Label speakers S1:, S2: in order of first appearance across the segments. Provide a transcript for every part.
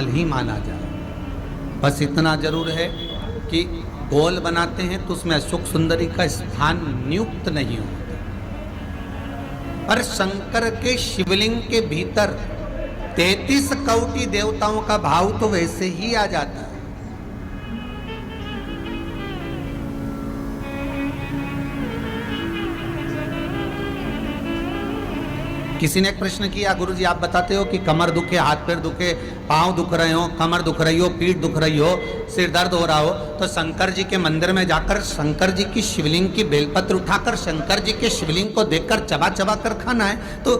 S1: ही माना जाए। बस इतना जरूर है कि गोल बनाते हैं तो उसमें अशोक सुंदरी का स्थान नियुक्त नहीं होता, पर शंकर के शिवलिंग के भीतर 33 कोटि देवताओं का भाव तो वैसे ही आ जाता है। किसी ने एक प्रश्न किया, गुरुजी आप बताते हो कि कमर दुखे, हाथ पैर दुखे, पांव दुख रहे हो, कमर दुख रही हो, पीठ दुख रही हो, सिर दर्द हो रहा हो, तो शंकर जी के मंदिर में जाकर शंकर जी की शिवलिंग की बेलपत्र उठाकर शंकर जी के शिवलिंग को देखकर चबा चबा कर खाना है। तो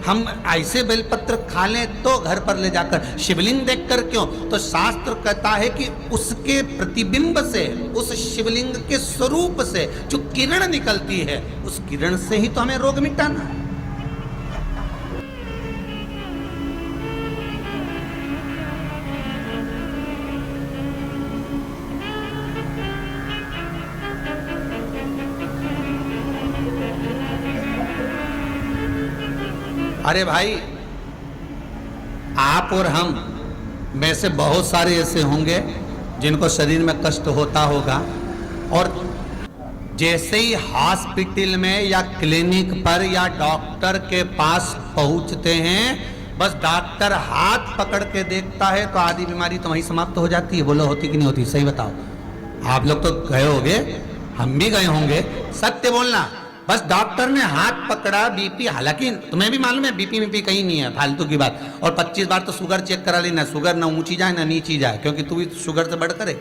S1: हम ऐसे बेलपत्र खा लें तो घर पर ले जाकर शिवलिंग देखकर क्यों? तो शास्त्र कहता है कि उसके प्रतिबिंब से, उस शिवलिंग के स्वरूप से जो किरण निकलती है, उस किरण से ही तो हमें रोग मिटाना है। अरे भाई, आप और हम में से बहुत सारे ऐसे होंगे जिनको शरीर में कष्ट होता होगा, और जैसे ही हॉस्पिटल में या क्लिनिक पर या डॉक्टर के पास पहुंचते हैं, बस डॉक्टर हाथ पकड़ के देखता है तो आधी बीमारी तो वहीं समाप्त हो जाती है। बोलो होती कि नहीं होती? सही बताओ। आप लोग तो गए होंगे, हम भी गए होंगे, सत्य बोलना। बस डॉक्टर ने हाथ पकड़ा, बीपी, हालांकि तुम्हें भी मालूम है बीपी कहीं नहीं है, फालतू की बात। और 25 बार तो शुगर चेक करा लेना, शुगर ना ऊंची जाए ना नीची जाए, क्योंकि तू भी शुगर से बढ़कर है।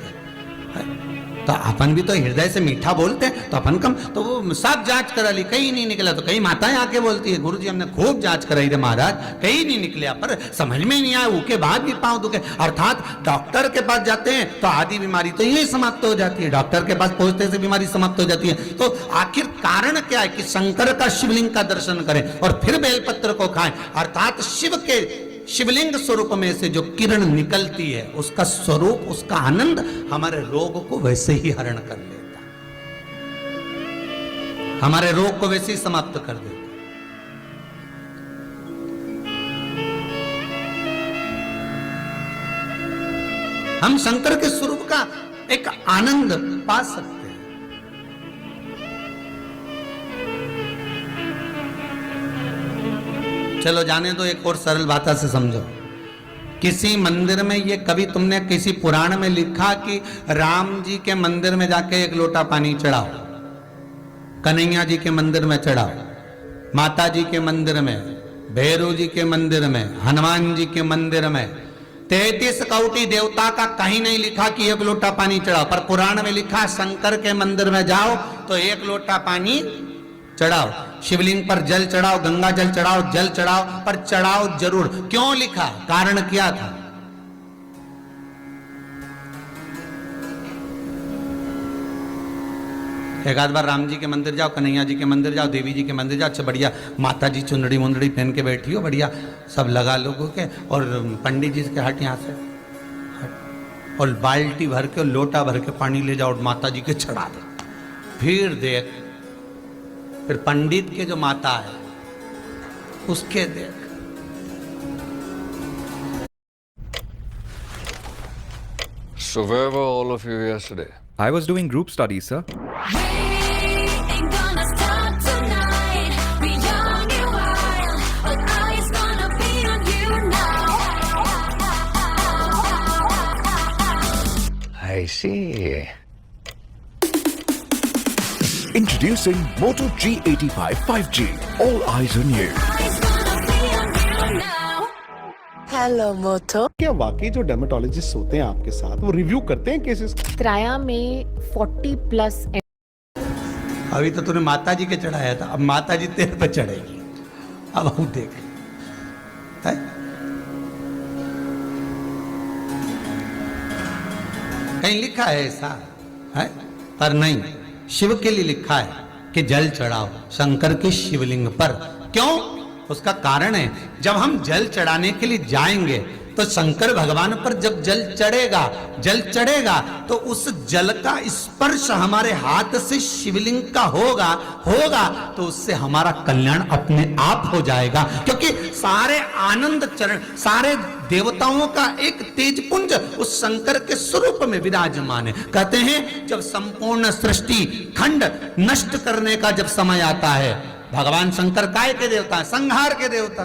S1: तो अपन भी तो हृदय से मीठा बोलते हैं, तो अपन कम, तो वो सब जांच करा ली, कहीं नहीं निकला। तो कई माताएं आके बोलती है, गुरुजी हमने खूब जांच कराई रे महाराज, कहीं नहीं निकला, पर समझ में नहीं आया, उसके बाद भी पांव दुखे। अर्थात डॉक्टर के पास जाते हैं तो आधी बीमारी तो यही समाप्त हो जाती है, डॉक्टर के पास पहुंचते से बीमारी समाप्त हो जाती है। तो आखिर कारण क्या है कि शंकर का शिवलिंग का दर्शन करें और फिर बेलपत्र को खाएं। अर्थात शिव के शिवलिंग स्वरूप में से जो किरण निकलती है, उसका स्वरूप, उसका आनंद हमारे रोग को वैसे ही हरण कर लेता, हमारे रोग को वैसे ही समाप्त कर देता। हम शंकर के स्वरूप का एक आनंद पा सकते हैं। चलो जाने दो, एक और सरल भाषा से समझो। किसी मंदिर में, ये कभी तुमने किसी पुराण में लिखा कि राम जी के मंदिर में जाके एक लोटा पानी चढ़ाओ, कन्हैया जी के मंदिर में चढ़ाओ, माता जी के मंदिर में, भैरव जी के मंदिर में, हनुमान जी के मंदिर में, 33 कोटि देवता का कहीं नहीं लिखा कि एक लोटा पानी चढ़ाओ। पर पुराण में लिखा शंकर के मंदिर में जाओ तो एक लोटा पानी चढ़ाओ, शिवलिंग पर जल चढ़ाओ, गंगा जल चढ़ाओ, जल चढ़ाओ, पर चढ़ाओ जरूर। क्यों लिखा? कारण क्या था? एक आध बार राम जी के मंदिर जाओ, कन्हैया जी के मंदिर जाओ, देवी जी के मंदिर जाओ, अच्छा बढ़िया माता जी चुनरी मुंदड़ी पहन के बैठी हो, बढ़िया सब लगा लोगों के, और पंडित जी के हट यहाँ से हट, और बाल्टी भर के, लोटा भर के पानी ले जाओ और माता जी के चढ़ा दे। फिर देख, फिर पंडित के जो माता है उसके देख।
S2: So where were all of you yesterday?
S3: I was doing group studies, sir.
S2: I see.
S4: Introducing Moto G85 5G. All eyes on you.
S5: Hello Moto.
S6: क्या वाकई जो डर्मेटोलॉजिस्ट होते हैं आपके साथ वो रिव्यू करते हैं केसेस?
S5: त्राया में 40+
S1: अभी तो तूने माता जी के चढ़ाया था, अब माता जी तेरे पे चढ़ेगी। अब हम देख है? कहीं लिखा है ऐसा है? पर नहीं, शिव के लिए लिखा है कि जल चढ़ाओ शंकर के शिवलिंग पर। क्यों? उसका कारण है, जब हम जल चढ़ाने के लिए जाएंगे तो शंकर भगवान पर जब जल चढ़ेगा तो उस जल का स्पर्श हमारे हाथ से शिवलिंग का होगा तो उससे हमारा कल्याण अपने आप हो जाएगा। क्योंकि सारे आनंद चरण, सारे देवताओं का एक तेजपुंज उस शंकर के स्वरूप में विराजमान है। कहते हैं जब संपूर्ण सृष्टि खंड नष्ट करने का जब समय आता है, भगवान शंकर काय के देवता, संहार के देवता,